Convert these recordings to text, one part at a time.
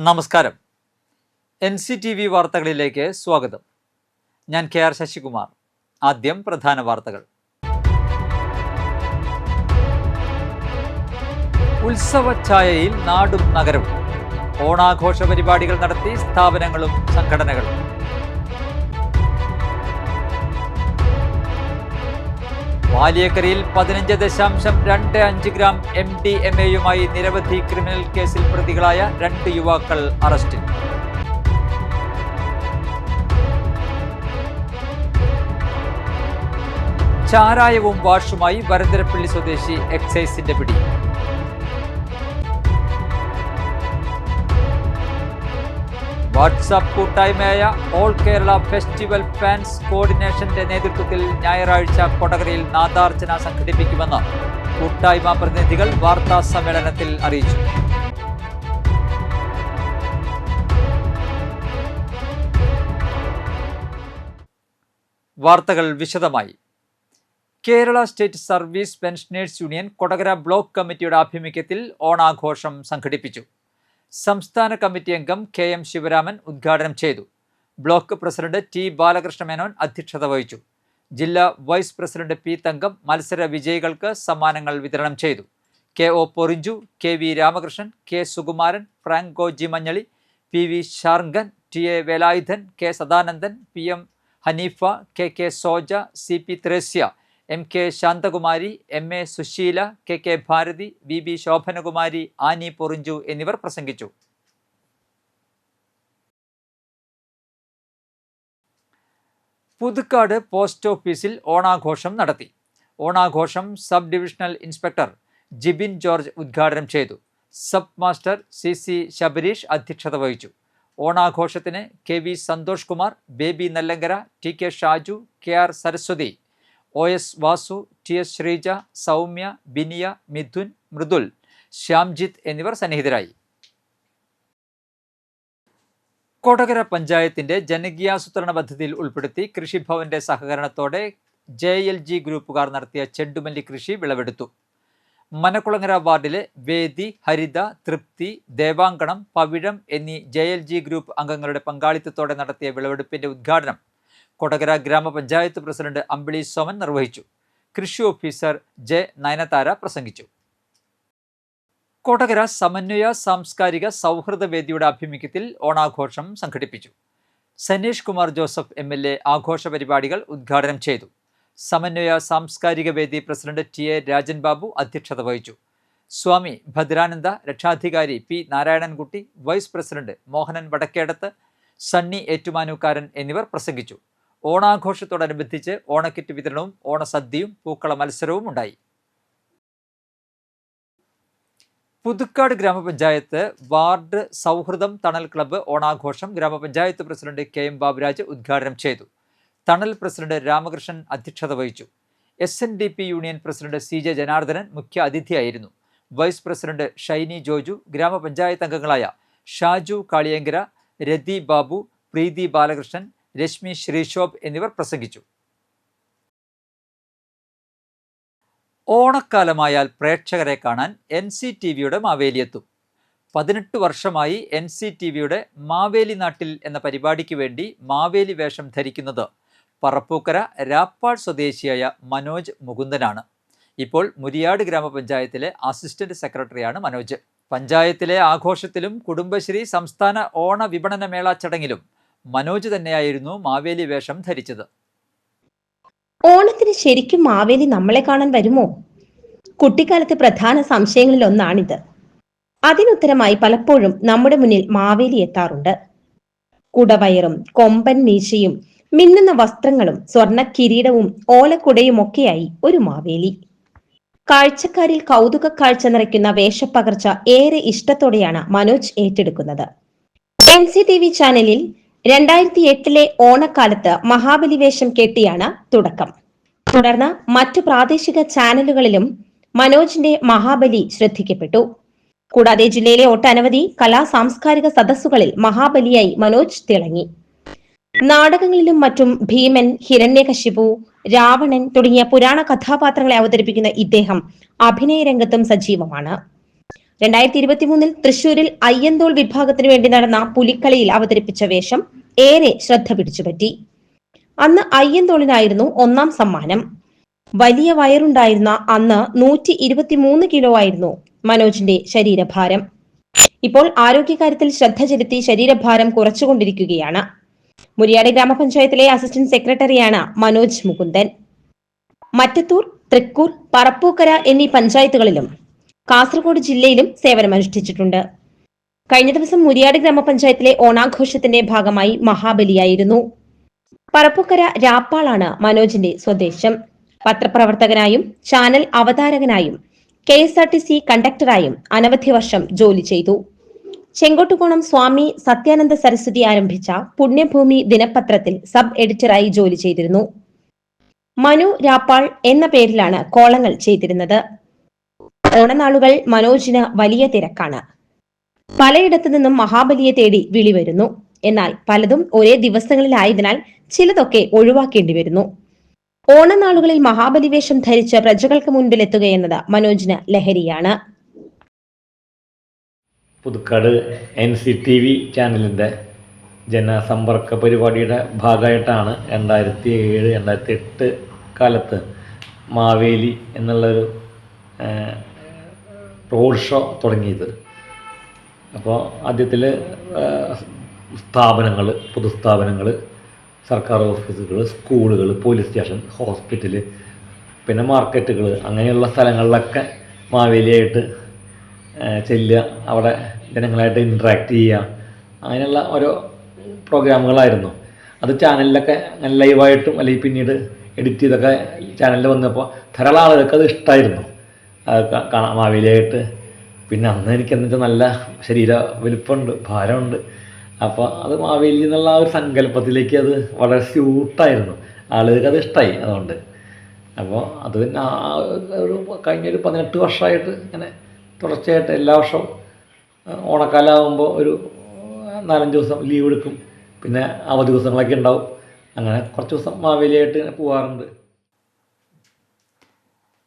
നമസ്കാരം. NCTV വാർത്തകളിലേക്ക് സ്വാഗതം. ഞാൻ KR ശശികുമാർ. ആദ്യം പ്രധാന വാർത്തകൾ. ഉത്സവഛായയിൽ നാടും നഗരവും. ഓണാഘോഷ പരിപാടികൾ നടത്തി സ്ഥാപനങ്ങളും സംഘടനകളും. വാലിയക്കരയിൽ 15.25 ഗ്രാം MDMA-യുമായി നിരവധി ക്രിമിനൽ കേസിൽ പ്രതികളായ 2 യുവാക്കൾ അറസ്റ്റിൽ. ചാരായവും വാഷുമായി വരന്തരപ്പള്ളി സ്വദേശി എക്സൈസിന്റെ പിടി. വാട്സാപ്പ് കൂട്ടായ്മയായ ഓൾ കേരള ഫെസ്റ്റിവൽ ഫാൻസ് കോർഡിനേഷന്റെ നേതൃത്വത്തിൽ ഞായറാഴ്ച കൊടകരയിൽ നാദാർച്ചന സംഘടിപ്പിക്കുമെന്ന് കൂട്ടായ്മ പ്രതിനിധികൾ വാർത്താ സമ്മേളനത്തിൽ അറിയിച്ചു. വാർത്തകൾ വിശദമായി. Kerala state service pensioners union Kodakara block കമ്മിറ്റിയുടെ ആഭിമുഖ്യത്തിൽ ഓണാഘോഷം സംഘടിപ്പിച്ചു. സംസ്ഥാന കമ്മിറ്റി അംഗം KM ശിവരാമൻ ഉദ്ഘാടനം ചെയ്തു. Block president T Balakrishna Menon അധ്യക്ഷത വഹിച്ചു. ജില്ലാ വൈസ് പ്രസിഡന്റ് P തങ്കം മത്സര വിജയികൾക്ക് സമ്മാനങ്ങൾ വിതരണം ചെയ്തു. KO Porinju, KV Ramakrishnan, K Sukumaran, Franco G Manjali, PV Shargan, TA Velayudhan, K Sadanandan, PM Haneefa, KK Soja, CP Thresia, MK Shanthakumari, MA Susheela, KK Bharathi, VB Shobhanakumari, Annie Porinju എന്നിവർ പ്രസംഗിച്ചു. പുതുക്കാട് പോസ്റ്റ് ഓഫീസിൽ ഓണാഘോഷം നടത്തി. ഓണാഘോഷം sub divisional inspector Jibin George ഉദ്ഘാടനം ചെയ്തു. സബ് മാസ്റ്റർ CC ശബരീഷ് അധ്യക്ഷത വഹിച്ചു. ഓണാഘോഷത്തിന് KV Santhosh Kumar, Baby Nellankara, TK Shaju, KR Saraswathi, OS Vasu, TS Sreeja, Soumya, Biniya, Mithun, Mridul, Shyamjith എന്നിവർ സന്നിഹിതരായി. കൊടകര പഞ്ചായത്തിന്റെ ജനകീയാസൂത്രണ പദ്ധതിയിൽ ഉൾപ്പെടുത്തി കൃഷിഭവന്റെ സഹകരണത്തോടെ JLG ഗ്രൂപ്പുകാർ നടത്തിയ ചെണ്ടുമല്ലി കൃഷി വിളവെടുത്തു. മനക്കുളങ്ങര വാർഡിലെ വേദി, ഹരിത, തൃപ്തി, ദേവാങ്കണം, പവിഴം എന്നീ JLG ഗ്രൂപ്പ് അംഗങ്ങളുടെ പങ്കാളിത്തത്തോടെ നടത്തിയ വിളവെടുപ്പിന്റെ ഉദ്ഘാടനം കൊടകര ഗ്രാമപഞ്ചായത്ത് പ്രസിഡന്റ് അമ്പിളി സോമൻ നിർവഹിച്ചു. കൃഷി ഓഫീസർ J നയനതാര പ്രസംഗിച്ചു. കൊടകര സമന്വയ സാംസ്കാരിക സൗഹൃദ വേദിയുടെ ആഭിമുഖ്യത്തിൽ ഓണാഘോഷം സംഘടിപ്പിച്ചു. സനീഷ് കുമാർ ജോസഫ് MLA ആഘോഷ പരിപാടികൾ ഉദ്ഘാടനം ചെയ്തു. സമന്വയ സാംസ്കാരിക വേദി പ്രസിഡന്റ് TA രാജൻ ബാബു അധ്യക്ഷത വഹിച്ചു. സ്വാമി ഭദ്രാനന്ദ രക്ഷാധികാരി P Narayanankutty, vice president Mohanan Vadakkedath, Sunny Ettumanookkaran എന്നിവർ പ്രസംഗിച്ചു. ഓണാഘോഷത്തോടനുബന്ധിച്ച് ഓണക്കിറ്റ് വിതരണവും ഓണസദ്യയും പൂക്കള മത്സരവും ഉണ്ടായി. പുതുക്കാട് ഗ്രാമപഞ്ചായത്ത് വാർഡ് സൗഹൃദം തണൽ ക്ലബ്ബ് ഓണാഘോഷം ഗ്രാമപഞ്ചായത്ത് പ്രസിഡന്റ് KM ബാബുരാജ് ഉദ്ഘാടനം ചെയ്തു. തണൽ പ്രസിഡന്റ് രാമകൃഷ്ണൻ അധ്യക്ഷത വഹിച്ചു. SNDP union president CJ Janardhanan മുഖ്യ അതിഥിയായിരുന്നു. വൈസ് പ്രസിഡന്റ് ഷൈനി ജോജു, ഗ്രാമപഞ്ചായത്ത് അംഗങ്ങളായ ഷാജു കാളിയങ്കര, രതി ബാബു, പ്രീതി ബാലകൃഷ്ണൻ, രശ്മി ശ്രീശോഭ് എന്നിവർ പ്രസംഗിച്ചു. ഓണക്കാലമായാൽ പ്രേക്ഷകരെ കാണാൻ NCTVയുടെ മാവേലി എത്തും. 18 വർഷമായി NCTVയുടെ മാവേലി നാട്ടിൽ എന്ന പരിപാടിക്ക് വേണ്ടി മാവേലി വേഷം ധരിക്കുന്നത് പറപ്പൂക്കര രാപ്പാട് സ്വദേശിയായ മനോജ് മുകുന്ദനാണ്. ഇപ്പോൾ മുരിയാട് ഗ്രാമപഞ്ചായത്തിലെ അസിസ്റ്റന്റ് സെക്രട്ടറിയാണ് മനോജ്. പഞ്ചായത്തിലെ ആഘോഷത്തിലും കുടുംബശ്രീ സംസ്ഥാന ഓണ വിപണന മേള ചടങ്ങിലും മനോജ് തന്നെയായിരുന്നു മാവേലി വേഷം ധരിച്ചത്. ഓണത്തിന് ശരിക്കും മാവേലി നമ്മളെ കാണാൻ വരുമോ? കുട്ടിക്കാലത്തെ പ്രധാന സംശയങ്ങളിൽ ഒന്നാണിത്. അതിനുത്തരമായി പലപ്പോഴും നമ്മുടെ മുന്നിൽ മാവേലി എത്താറുണ്ട്. കുടവയറും കൊമ്പൻ മീശയും മിന്നുന്ന വസ്ത്രങ്ങളും സ്വർണ്ണ കിരീടവും ഓലക്കുടയും ഒക്കെയായി ഒരു മാവേലി. കാഴ്ചക്കാരിൽ കൗതുക കാഴ്ച നിറയ്ക്കുന്ന വേഷപ്പകർച്ച ഏറെ ഇഷ്ടത്തോടെയാണ് മനോജ് ഏറ്റെടുക്കുന്നത്. NCTV ചാനലിൽ 2008 ഓണക്കാലത്ത് മഹാബലി വേഷം കെട്ടിയാണ് തുടക്കം. തുടർന്ന് മറ്റു പ്രാദേശിക ചാനലുകളിലും മനോജിന്റെ മഹാബലി ശ്രദ്ധിക്കപ്പെട്ടു. കൂടാതെ ജില്ലയിലെ ഒട്ടനവധി കലാ സാംസ്കാരിക സദസ്സുകളിൽ മഹാബലിയായി മനോജ് തിളങ്ങി. നാടകങ്ങളിലും മറ്റും ഭീമൻ, ഹിരണ്യകശിപു, രാവണൻ തുടങ്ങിയ പുരാണ കഥാപാത്രങ്ങളെ അവതരിപ്പിക്കുന്ന ഇദ്ദേഹം അഭിനയ രംഗത്തും സജീവമാണ്. 2023 തൃശൂരിൽ അയ്യന്തോൾ വിഭാഗത്തിനു വേണ്ടി നടന്ന പുലിക്കളിയിൽ അവതരിപ്പിച്ച വേഷം ഏറെ ശ്രദ്ധ പിടിച്ചുപറ്റി. അന്ന് അയ്യന്തോളിനായിരുന്നു 1ാം സമ്മാനം. വലിയ വയറുണ്ടായിരുന്ന അന്ന് 123 കിലോ ആയിരുന്നു മനോജിന്റെ ശരീരഭാരം. ഇപ്പോൾ ആരോഗ്യകാര്യത്തിൽ ശ്രദ്ധ ചെലുത്തി ശരീരഭാരം കുറച്ചുകൊണ്ടിരിക്കുകയാണ്. മുരിയാട് ഗ്രാമപഞ്ചായത്തിലെ അസിസ്റ്റന്റ് സെക്രട്ടറിയാണ് മനോജ് മുകുന്ദൻ. മറ്റത്തൂർ, തൃക്കൂർ, പറപ്പൂക്കര എന്നീ പഞ്ചായത്തുകളിലും കാസർഗോഡ് ജില്ലയിലും സേവനമനുഷ്ഠിച്ചിട്ടുണ്ട്. കഴിഞ്ഞ ദിവസം മുരിയാട് ഗ്രാമപഞ്ചായത്തിലെ ഓണാഘോഷത്തിന്റെ ഭാഗമായി മഹാബലിയായിരുന്നു. പറപ്പൂക്കര രാപ്പാളാണ് മനോജിന്റെ സ്വദേശം. പത്രപ്രവർത്തകനായും ചാനൽ അവതാരകനായും KSRTC കണ്ടക്ടറായും അനവധി വർഷം ജോലി ചെയ്തു. ചെങ്കോട്ടുകോണം സ്വാമി സത്യാനന്ദ സരസ്വതി ആരംഭിച്ച പുണ്യഭൂമി ദിനപത്രത്തിൽ സബ് എഡിറ്ററായി ജോലി ചെയ്തിരുന്നു. മനു രാപ്പാൾ എന്ന പേരിലാണ് കോളങ്ങൾ ചെയ്തിരുന്നത്. ഓണനാളുകൾ മനോജിന് വലിയ തിരക്കാണ്. പലയിടത്തു നിന്നും മഹാബലിയെ തേടി വിളി വരുന്നു. എന്നാൽ പലതും ഒരേ ദിവസങ്ങളിലായതിനാൽ ചിലതൊക്കെ ഒഴിവാക്കേണ്ടി വരുന്നു. ഓണനാളുകളിൽ മഹാബലി വേഷം ധരിച്ച് പ്രജകൾക്ക് മുൻപിലെത്തുകയെന്നത് മനോജിന് ലഹരിയാണ്. പുതുക്കാട് NCTV ചാനലിൻ്റെ ജനസമ്പർക്ക പരിപാടിയുടെ ഭാഗമായിട്ടാണ് 2007-2008 കാലത്ത് മാവേലി എന്നുള്ളൊരു റോഡ് ഷോ തുടങ്ങിയത്. അപ്പോൾ ആദ്യത്തിൽ സ്ഥാപനങ്ങൾ, പൊതുസ്ഥാപനങ്ങൾ, സർക്കാർ ഓഫീസുകൾ, സ്കൂളുകൾ, പോലീസ് സ്റ്റേഷൻ, ഹോസ്പിറ്റൽ, പിന്നെ മാർക്കറ്റുകൾ, അങ്ങനെയുള്ള സ്ഥലങ്ങളിലൊക്കെ മാവേലിയായിട്ട് ചെല്ലുക, അവിടെ ജനങ്ങളായിട്ട് ഇൻട്രാക്ട് ചെയ്യുക, അങ്ങനെയുള്ള ഓരോ പ്രോഗ്രാമുകളായിരുന്നു. അത് ചാനലിലൊക്കെ ലൈവായിട്ടും അല്ലെങ്കിൽ പിന്നീട് എഡിറ്റ് ചെയ്തൊക്കെ ചാനലിൽ വന്നപ്പോൾ ധാരാളം ആളുകൾക്ക് അത് ഇഷ്ടമായിരുന്നു, കാണാൻ മാവേലിയായിട്ട്. പിന്നെ അന്ന് എനിക്കെന്ന് വെച്ചാൽ നല്ല ശരീര വലിപ്പമുണ്ട്, ഭാരമുണ്ട്. അപ്പോൾ അത് മാവേലി എന്നുള്ള ആ ഒരു സങ്കല്പത്തിലേക്ക് അത് വളരെ സ്യൂട്ടായിരുന്നു, ആളുകൾക്ക് അത് ഇഷ്ടമായി. അതുകൊണ്ട് അപ്പോൾ അത് പിന്നെ ഒരു കഴിഞ്ഞൊരു 18 വർഷമായിട്ട് ഇങ്ങനെ തുടർച്ചയായിട്ട് എല്ലാ വർഷവും ഓണക്കാലമാകുമ്പോൾ ഒരു 4-5 ദിവസം ലീവ് എടുക്കും. പിന്നെ അവധി ദിവസങ്ങളൊക്കെ ഉണ്ടാവും. അങ്ങനെ കുറച്ച് ദിവസം മാവേലിയായിട്ട് പോകാറുണ്ട്.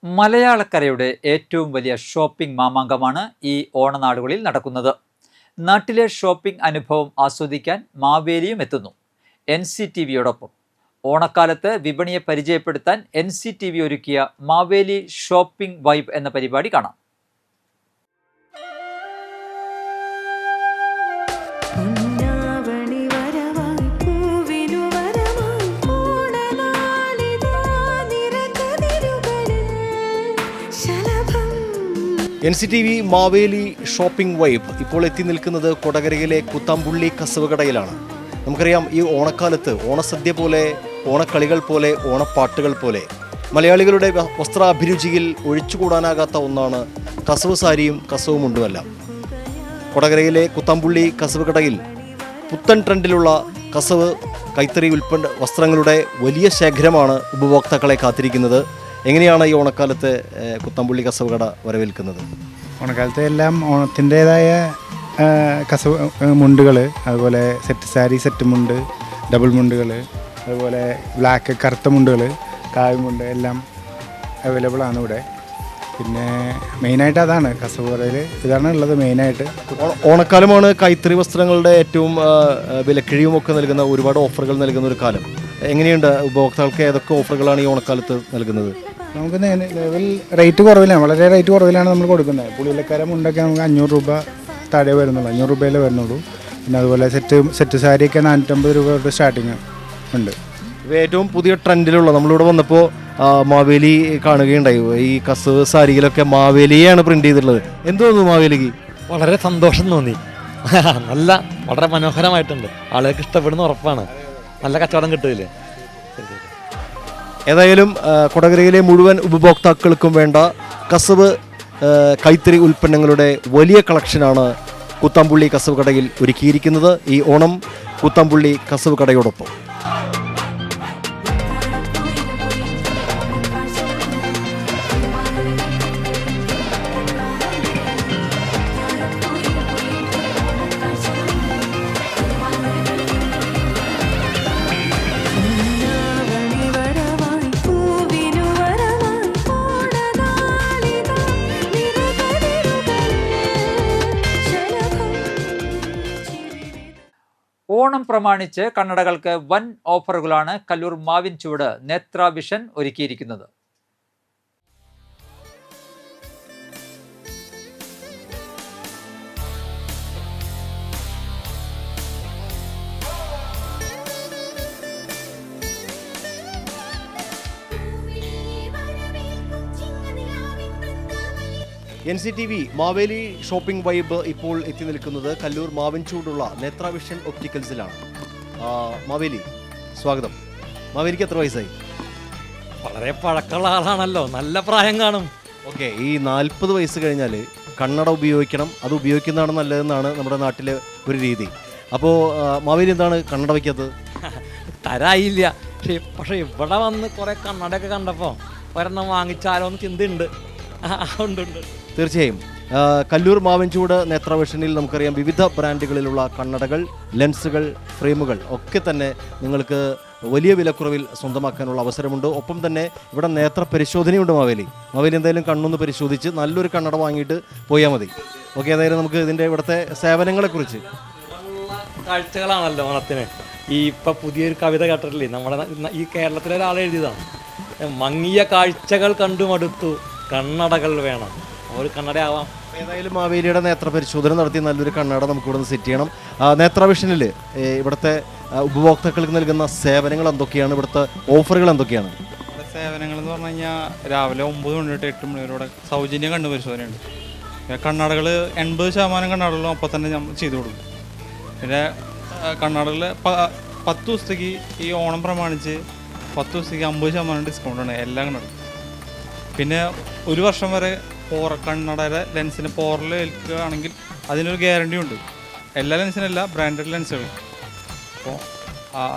മലയാളക്കരയുടെ ഏറ്റവും വലിയ ഷോപ്പിംഗ് മാമാങ്കമാണ് ഈ ഓണനാളുകളിൽ നടക്കുന്നത്. നാട്ടിലെ ഷോപ്പിംഗ് അനുഭവം ആസ്വദിക്കാൻ മാവേലിയും എത്തുന്നു NCTVയോടൊപ്പം. ഓണക്കാലത്ത് വിപണിയെ പരിചയപ്പെടുത്താൻ NCTV ഒരുക്കിയ മാവേലി ഷോപ്പിംഗ് വൈബ് എന്ന പരിപാടി കാണാം. NCTV മാവേലി ഷോപ്പിംഗ് വൈബ് ഇപ്പോൾ എത്തി നിൽക്കുന്നത് കൊടകരയിലെ കുത്താമ്പുള്ളി കസവ് കടയിലാണ്. നമുക്കറിയാം, ഈ ഓണക്കാലത്ത് ഓണസദ്യ പോലെ, ഓണക്കളികൾ പോലെ, ഓണപ്പാട്ടുകൾ പോലെ മലയാളികളുടെ വസ്ത്രാഭിരുചിയിൽ ഒഴിച്ചുകൂടാനാകാത്ത ഒന്നാണ് കസവ് സാരിയും കസവ് മുണ്ടുമെല്ലാം. കൊടകരയിലെ കുത്താമ്പുള്ളി കസവ് കടയിൽ പുത്തൻ ട്രെൻഡിലുള്ള കസവ് കൈത്തറി വസ്ത്രങ്ങളുടെ വലിയ ശേഖരമാണ് ഉപഭോക്താക്കളെ കാത്തിരിക്കുന്നത്. എങ്ങനെയാണ് ഈ ഓണക്കാലത്തെ കുത്താമ്പുള്ളി കസവ് കട വരവേൽക്കുന്നത്? ഓണക്കാലത്ത് എല്ലാം ഓണത്തിൻ്റേതായ കസവ് മുണ്ടുകൾ, അതുപോലെ സെറ്റ് സാരി, സെറ്റ് മുണ്ട്, ഡബിൾ മുണ്ടുകൾ, അതുപോലെ ബ്ലാക്ക് കറുത്ത മുണ്ടുകൾ, കായ്മുണ്ട് എല്ലാം അവൈലബിൾ ആണ് ഇവിടെ. പിന്നെ മെയിനായിട്ട് അതാണ് കസവ് കടയിൽ ഇതാണ് ഉള്ളത് മെയിനായിട്ട്. ഓണക്കാലമാണ് കൈത്തറി വസ്ത്രങ്ങളുടെ ഏറ്റവും വിലക്കിഴിയുമൊക്കെ നൽകുന്ന, ഒരുപാട് ഓഫറുകൾ നൽകുന്ന ഒരു കാലം. എങ്ങനെയുണ്ട് ഉപഭോക്താക്കൾക്ക് ഏതൊക്കെ ഓഫറുകളാണ് ഈ ഓണക്കാലത്ത് നൽകുന്നത്? നമുക്ക് ലെവൽ റേറ്റ് കുറവിലാണ്, വളരെ റേറ്റ് കുറവിലാണ് നമ്മൾ കൊടുക്കുന്നത്. പുളിയിലക്കാരം മുണ്ടൊക്കെ നമുക്ക് 500 രൂപ താഴെ വരുന്നുള്ളൂ, 500 രൂപയിലേ വരുന്നുള്ളൂ. പിന്നെ അതുപോലെ സെറ്റ് സാരിയൊക്കെ 450 രൂപ തൊട്ട് സ്റ്റാർട്ടിങ് ഉണ്ട്. ഏറ്റവും പുതിയ ട്രെൻഡിലുള്ള നമ്മളിവിടെ വന്നപ്പോൾ മാവേലി കാണുകയുണ്ടായി. ഈ കസവ് സാരിയിലൊക്കെ മാവേലിയാണ് പ്രിന്റ് ചെയ്തിട്ടുള്ളത്. എന്ത് തോന്നുന്നു മാവേലിക്ക്? വളരെ സന്തോഷം തോന്നി. വളരെ മനോഹരമായിട്ടുണ്ട്. ആളുകൾക്ക് ഇഷ്ടപ്പെടുന്ന ഉറപ്പാണ്. നല്ല കച്ചവടം കിട്ടില്ലേ. ഏതായാലും കൊടകരയിലെ മുഴുവൻ ഉപഭോക്താക്കൾക്കും വേണ്ട കസവ് കൈത്തറി ഉൽപ്പന്നങ്ങളുടെ വലിയ കളക്ഷനാണ് കുത്താമ്പുള്ളി കസവ് കടയിൽ ഒരുക്കിയിരിക്കുന്നത്. ഈ ഓണം കുത്താമ്പുള്ളി കസവ് കടയോടൊപ്പം. ഓണം പ്രമാണിച്ച് കണ്ണടകൾക്ക് വൻ ഓഫറുകളാണ് കല്ലൂർ മാവിൻ ചുവട് നേത്ര വിഷൻ ഒരുക്കിയിരിക്കുന്നത്. NCTV മാവേലി ഷോപ്പിംഗ് വൈബ് ഇപ്പോൾ എത്തി നിൽക്കുന്നത് കല്ലൂർ മാവിൻചൂടുള്ള നേത്ര വിഷൻ ഒപ്റ്റിക്കൽസിലാണ്. മാവേലി, സ്വാഗതം. മാവേലിക്ക് എത്ര വയസ്സായി? വളരെ പഴക്കമുള്ള ആളാണല്ലോ, നല്ല പ്രായം കാണും. ഓക്കെ, ഈ 40 വയസ്സ് കഴിഞ്ഞാൽ കണ്ണട ഉപയോഗിക്കണം, അത് ഉപയോഗിക്കുന്നതാണ് നല്ലതെന്നാണ് നമ്മുടെ നാട്ടിലെ ഒരു രീതി. അപ്പോൾ മാവേലി എന്താണ് കണ്ണട വയ്ക്കാത്തത്? തരായില്ല, പക്ഷേ ഇവിടെ വന്ന് കുറേ കണ്ണടയൊക്കെ കണ്ടപ്പോൾ ഒരെണ്ണം വാങ്ങിച്ചാലോ എന്ന് ചിന്തയുണ്ട്. ഉണ്ട്. തീർച്ചയായും കല്ലൂർ മാവിൻചൂട് നേത്ര വിഷനിൽ നമുക്കറിയാം വിവിധ ബ്രാൻഡുകളിലുള്ള കണ്ണടകൾ, ലെൻസുകൾ, ഫ്രെയിമുകൾ ഒക്കെ തന്നെ നിങ്ങൾക്ക് വലിയ വിലക്കുറവിൽ സ്വന്തമാക്കാനുള്ള അവസരമുണ്ട്. ഒപ്പം തന്നെ ഇവിടെ നേത്ര പരിശോധനയുണ്ട്. മാവേലി എന്തായാലും കണ്ണൊന്ന് പരിശോധിച്ച് നല്ലൊരു കണ്ണട വാങ്ങിയിട്ട് പോയാൽ മതി. ഓക്കെ, അതായത് നമുക്ക് ഇതിൻ്റെ ഇവിടുത്തെ സേവനങ്ങളെക്കുറിച്ച്. കാഴ്ചകളാണല്ലോ ഓണത്തിന്. ഇപ്പം പുതിയൊരു കവിത കേട്ടിട്ടില്ലേ, നമ്മുടെ ഈ കേരളത്തിലെ ഒരാൾ എഴുതിയതാണ്. മങ്ങിയ കാഴ്ചകൾ കണ്ടു മടുത്തു, കണ്ണടകൾ വേണം. ഒരു കണ്ണടയാവാം. ഏതായാലും മാവേലിയുടെ നേത്ര പരിശോധന നടത്തി നല്ലൊരു കണ്ണട നമുക്കിവിടെ നിന്ന് സെറ്റ് ചെയ്യണം. നേത്ര വിഷനിൽ ഇവിടുത്തെ ഉപഭോക്താക്കൾക്ക് നൽകുന്ന സേവനങ്ങൾ എന്തൊക്കെയാണ്? ഇവിടുത്തെ ഓഫറുകൾ എന്തൊക്കെയാണ്? ഇവിടെ സേവനങ്ങൾ എന്ന് പറഞ്ഞു കഴിഞ്ഞാൽ രാവിലെ 9 മണി തൊട്ട് 8 മണി വരെ ഇവിടെ സൗജന്യ കണ്ണ് പരിശോധനയുണ്ട്. കണ്ണടകൾ 80% കണ്ണടകളും അപ്പം തന്നെ നമ്മൾ ചെയ്തു കൊടുക്കും. പിന്നെ കണ്ണടകൾ 10 ദിവസത്തേക്ക് ഈ ഓണം പ്രമാണിച്ച് 10 ദിവസത്തേക്ക് 50% ഡിസ്കൗണ്ടാണ് എല്ലാ കണ്ണടയും. പിന്നെ 1 വർഷം വരെ കണ്ണടയുടെ ലെൻസിന് പോറൽ ഏൽക്കുകയാണെങ്കിൽ അതിനൊരു ഗ്യാരണ്ടി ഉണ്ട്. എല്ലാ ലെൻസിനല്ല, ബ്രാൻഡഡ് ലെൻസുകൾ. അപ്പോൾ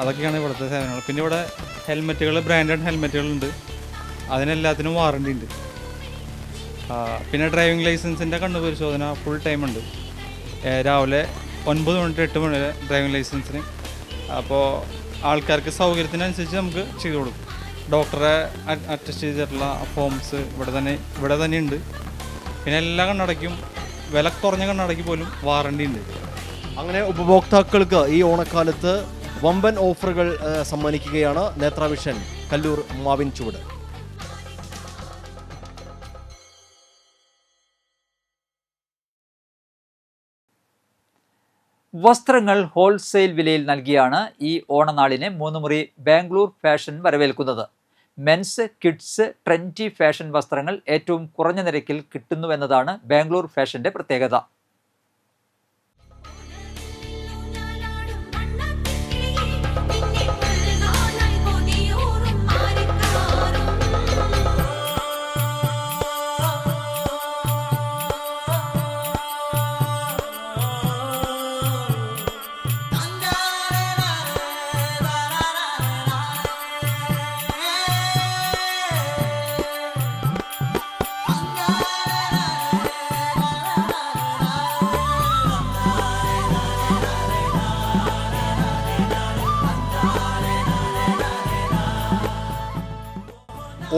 അതൊക്കെയാണ് ഇവിടുത്തെ സേവനങ്ങൾ. പിന്നെ ഇവിടെ ഹെൽമെറ്റുകൾ, ബ്രാൻഡഡ് ഹെൽമെറ്റുകളുണ്ട്, അതിനെല്ലാത്തിനും വാറണ്ടി ഉണ്ട്. പിന്നെ ഡ്രൈവിംഗ് ലൈസൻസിൻ്റെ കണ്ണ് പരിശോധന ഫുൾ ടൈം ഉണ്ട്. രാവിലെ 9 മണി to 8 മണി വരെ ഡ്രൈവിംഗ് ലൈസൻസിന്. അപ്പോൾ ആൾക്കാർക്ക് സൗകര്യത്തിനനുസരിച്ച് നമുക്ക് ചെയ്തു കൊടുക്കും. ഡോക്ടറെ അറ്റസ്റ്റ് ചെയ്തിട്ടുള്ള ഫോംസ് ഇവിടെ തന്നെ ഉണ്ട്. പിന്നെ എല്ലാ കണ്ണടയ്ക്കും, വില കുറഞ്ഞ കണ്ണടയ്ക്ക് പോലും വാറണ്ടി ഉണ്ട്. അങ്ങനെ ഉപഭോക്താക്കൾക്ക് ഈ ഓണക്കാലത്ത് വമ്പൻ ഓഫറുകൾ സമ്മാനിക്കുകയാണ് നേത്ര വിഷൻ കല്ലൂർ മാവിൻചൂട്. വസ്ത്രങ്ങൾ ഹോൾസെയിൽ വിലയിൽ നൽകിയാണ് ഈ ഓണനാളിനെ 3 മുറി ബാംഗ്ലൂർ ഫാഷൻ വരവേൽക്കുന്നത്. മെൻസ്, കിഡ്സ്, ട്രെൻഡി ഫാഷൻ വസ്ത്രങ്ങൾ ഏറ്റവും കുറഞ്ഞ നിരക്കിൽ കിട്ടുന്നുവെന്നതാണ് ബാംഗ്ലൂർ ഫാഷന്റെ പ്രത്യേകത.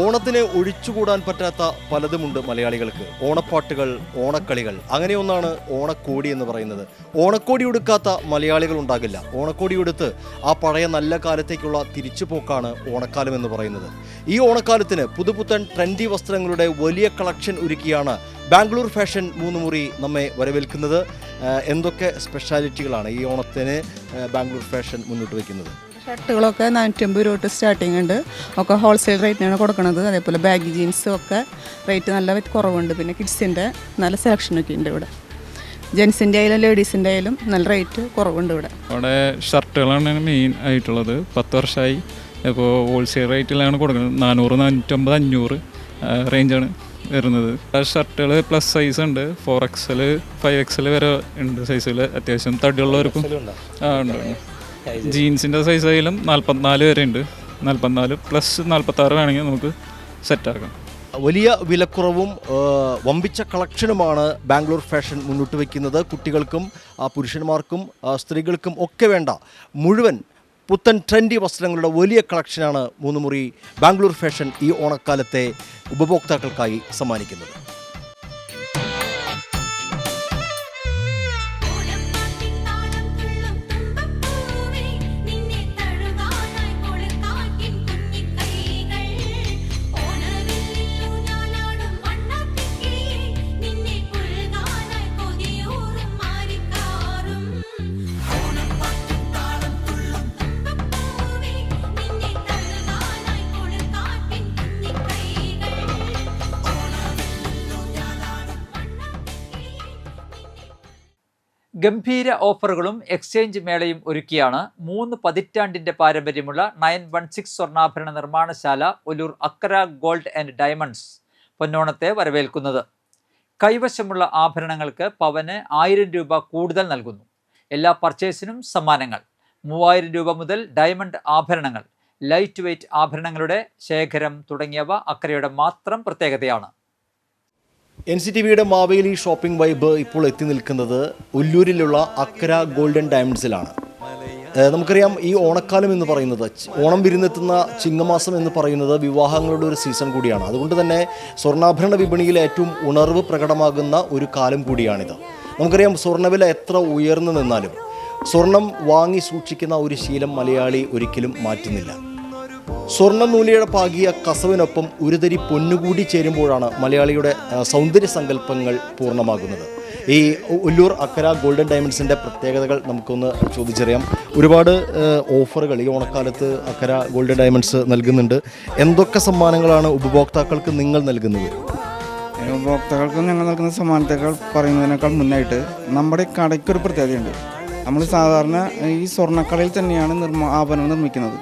ഓണത്തിന് ഒഴിച്ചുകൂടാൻ പറ്റാത്ത പലതുമുണ്ട് മലയാളികൾക്ക്. ഓണപ്പാട്ടുകൾ, ഓണക്കളികൾ, അങ്ങനെ ഒന്നാണ് ഓണക്കോടി എന്ന് പറയുന്നത്. ഓണക്കോടി ഉടുക്കാത്ത മലയാളികൾ ഉണ്ടാകില്ല. ഓണക്കോടി ഉടുത്ത് ആ പഴയ നല്ല കാലത്തേക്കുള്ള തിരിച്ചുപോക്കാണ് ഓണക്കാലം എന്ന് പറയുന്നത്. ഈ ഓണക്കാലത്തിന് പുതുപുത്തൻ ട്രെൻഡി വസ്ത്രങ്ങളുടെ വലിയ കളക്ഷൻ ഒരുക്കിയാണ് ബാംഗ്ലൂർ ഫാഷൻ 3 മുറി നമ്മെ വരവേൽക്കുന്നത്. എന്തൊക്കെ സ്പെഷ്യാലിറ്റികളാണ് ഈ ഓണത്തിന് ബാംഗ്ലൂർ ഫാഷൻ മുന്നോട്ട് വയ്ക്കുന്നത്? ഷർട്ടുകളൊക്കെ 450 രൂപ തൊട്ട് സ്റ്റാർട്ടിങ് ഉണ്ട്. ഒക്കെ ഹോൾസെയിൽ റേറ്റിനാണ് കൊടുക്കുന്നത്. അതേപോലെ ബാഗി ജീൻസും ഒക്കെ റേറ്റ് നല്ല കുറവുണ്ട്. പിന്നെ കിഡ്സിൻ്റെ നല്ല സെലക്ഷനൊക്കെ ഉണ്ട് ഇവിടെ. ജെൻസിൻ്റെ ആയാലും ലേഡീസിൻ്റെ ആയാലും നല്ല റേറ്റ് കുറവുണ്ട് ഇവിടെ. അവിടെ ഷർട്ടുകളാണ് മെയിൻ ആയിട്ടുള്ളത്. 10 വർഷമായി ഇപ്പോൾ ഹോൾസെയിൽ റേറ്റിലാണ് കൊടുക്കുന്നത്. 400, 450, 500 റേഞ്ചാണ് വരുന്നത്. ഷർട്ടുകൾ പ്ലസ് സൈസ് ഉണ്ട്, 4XL, 5XL വരെ ഉണ്ട് സൈസിൽ. അത്യാവശ്യം തടിയുള്ളവർക്കും ഉണ്ട്. ജീൻസിൻ്റെ സൈസ് ആയാലും 44 വരെ ഉണ്ട്. 44 പ്ലസ് 46 വേണമെങ്കിൽ നമുക്ക് സെറ്റാക്കാം. വലിയ വിലക്കുറവും വമ്പിച്ച കളക്ഷനുമാണ് ബാംഗ്ലൂർ ഫാഷൻ മുന്നോട്ട് വയ്ക്കുന്നത്. കുട്ടികൾക്കും പുരുഷന്മാർക്കും സ്ത്രീകൾക്കും ഒക്കെ വേണ്ട മുഴുവൻ പുത്തൻ ട്രെൻഡി വസ്ത്രങ്ങളുടെ വലിയ കളക്ഷനാണ് 3 മുറി ബാംഗ്ലൂർ ഫാഷൻ ഈ ഓണക്കാലത്തെ ഉപഭോക്താക്കൾക്കായി സമ്മാനിക്കുന്നത്. ഗംഭീര ഓഫറുകളും എക്സ്ചേഞ്ച് മേളയും ഒരുക്കിയാണ് 3 പതിറ്റാണ്ടിന്റെ പാരമ്പര്യമുള്ള 916 സ്വർണ്ണാഭരണ നിർമ്മാണശാല ഒല്ലൂർ അക്കര ഗോൾഡ് ആൻഡ് ഡയമണ്ട്സ് പൊന്നോണത്തെ വരവേൽക്കുന്നത്. കൈവശമുള്ള ആഭരണങ്ങൾക്ക് പവന് 1000 രൂപ കൂടുതൽ നൽകുന്നു. എല്ലാ പർച്ചേസിനും സമ്മാനങ്ങൾ. 3000 രൂപ മുതൽ ഡയമണ്ട് ആഭരണങ്ങൾ, ലൈറ്റ് വെയ്റ്റ് ആഭരണങ്ങളുടെ ശേഖരം തുടങ്ങിയവ അക്കരയുടെ മാത്രം പ്രത്യേകതയാണ്. NCTVയുടെ മാവേലി ഷോപ്പിംഗ് വൈബ് ഇപ്പോൾ എത്തി നിൽക്കുന്നത് ഒല്ലൂരിലുള്ള അക്കര ഗോൾഡൻ ഡയമണ്ട്സിലാണ്. നമുക്കറിയാം, ഈ ഓണക്കാലം എന്ന് പറയുന്നത്, ഓണം വിരുന്നെത്തുന്ന ചിങ്ങമാസം എന്ന് പറയുന്നത് വിവാഹങ്ങളുടെ ഒരു സീസൺ കൂടിയാണ്. അതുകൊണ്ട് തന്നെ സ്വർണ്ണാഭരണ വിപണിയിൽ ഏറ്റവും ഉണർവ് പ്രകടമാകുന്ന ഒരു കാലം കൂടിയാണിത്. നമുക്കറിയാം, സ്വർണ്ണവില എത്ര ഉയർന്നു നിന്നാലും സ്വർണം വാങ്ങി സൂക്ഷിക്കുന്ന ഒരു ശീലം മലയാളി ഒരിക്കലും മാറ്റുന്നില്ല. സ്വർണ്ണനൂലിയുടെ പാകിയ കസവിനൊപ്പം ഒരുതരി പൊന്നുകൂടി ചേരുമ്പോഴാണ് മലയാളിയുടെ സൗന്ദര്യ സങ്കല്പങ്ങൾ പൂർണ്ണമാകുന്നത്. ഈ ഒല്ലൂർ അക്കര ഗോൾഡൻ ഡയമണ്ട്സിൻ്റെ പ്രത്യേകതകൾ നമുക്കൊന്ന് ചോദിച്ചറിയാം. ഒരുപാട് ഓഫറുകൾ ഈ ഓണക്കാലത്ത് അക്കര ഗോൾഡൻ ഡയമണ്ട്സ് നൽകുന്നുണ്ട്. എന്തൊക്കെ സമ്മാനങ്ങളാണ് ഉപഭോക്താക്കൾക്ക് നിങ്ങൾ നൽകുന്നത്? ഉപഭോക്താക്കൾക്ക് ഞങ്ങൾ നൽകുന്ന സമ്മാനത്തേക്കാൾ പറയുന്നതിനേക്കാൾ മുന്നായിട്ട് നമ്മുടെ കടയ്ക്കൊരു പ്രത്യേകതയുണ്ട്. നമ്മൾ സാധാരണ ഈ സ്വർണ്ണക്കടയിൽ തന്നെയാണ് ആഭരണങ്ങൾ നിർമ്മിക്കുന്നത്.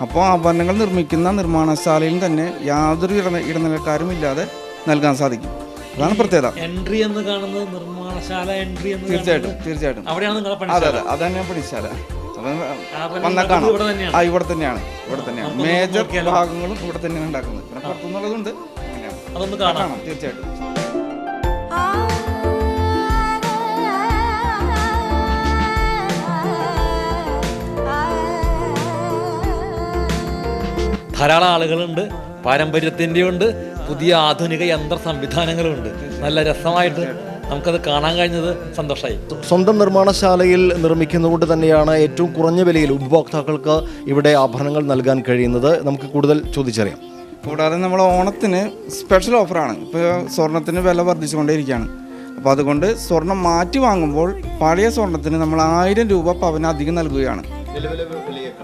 അപ്പോൾ ആഭരണങ്ങൾ നിർമ്മിക്കുന്ന നിർമ്മാണശാലയിൽ തന്നെ യാതൊരു ഇടനിലക്കാരും ഇല്ലാതെ നൽകാൻ സാധിക്കും. അതാണ് പ്രത്യേകത. എൻട്രി എന്ന് കാണുന്നത് നിർമ്മാണശാല എൻട്രി എന്ന് തീർച്ചയായിട്ടും അതെ അത് തന്നെയാണ് പഠിച്ചാല. ഇവിടെ തന്നെയാണ് മേജർ ഭാഗങ്ങളും ഇവിടെ തന്നെയാണ് ഉണ്ടാക്കുന്നത്. പിന്നെ പുറത്തുനിന്നുള്ളതുണ്ട്, അതൊന്ന് കാണാം. തീർച്ചയായിട്ടും. ധാരാളം ആളുകളുണ്ട്, പാരമ്പര്യത്തിൻ്റെ ഉണ്ട്, പുതിയ ആധുനിക യന്ത്ര സംവിധാനങ്ങളുണ്ട്. നല്ല രസമായിട്ട് നമുക്കത് കാണാൻ കഴിഞ്ഞത് സന്തോഷമായി. സ്വന്തം നിർമ്മാണശാലയിൽ നിർമ്മിക്കുന്നതുകൊണ്ട് തന്നെയാണ് ഏറ്റവും കുറഞ്ഞ വിലയിൽ ഉപഭോക്താക്കൾക്ക് ഇവിടെ ആഭരണങ്ങൾ നൽകാൻ കഴിയുന്നത്. നമുക്ക് കൂടുതൽ ചോദിച്ചറിയാം. കൂടാതെ നമ്മൾ ഓണത്തിന് സ്പെഷ്യൽ ഓഫറാണ്. ഇപ്പോൾ സ്വർണത്തിന് വില വർദ്ധിച്ചുകൊണ്ടേയിരിക്കുകയാണ്. അപ്പോൾ അതുകൊണ്ട് സ്വർണം മാറ്റി വാങ്ങുമ്പോൾ പഴയ സ്വർണത്തിന് നമ്മൾ 1000 രൂപ പവന് അധികം നൽകുകയാണ്.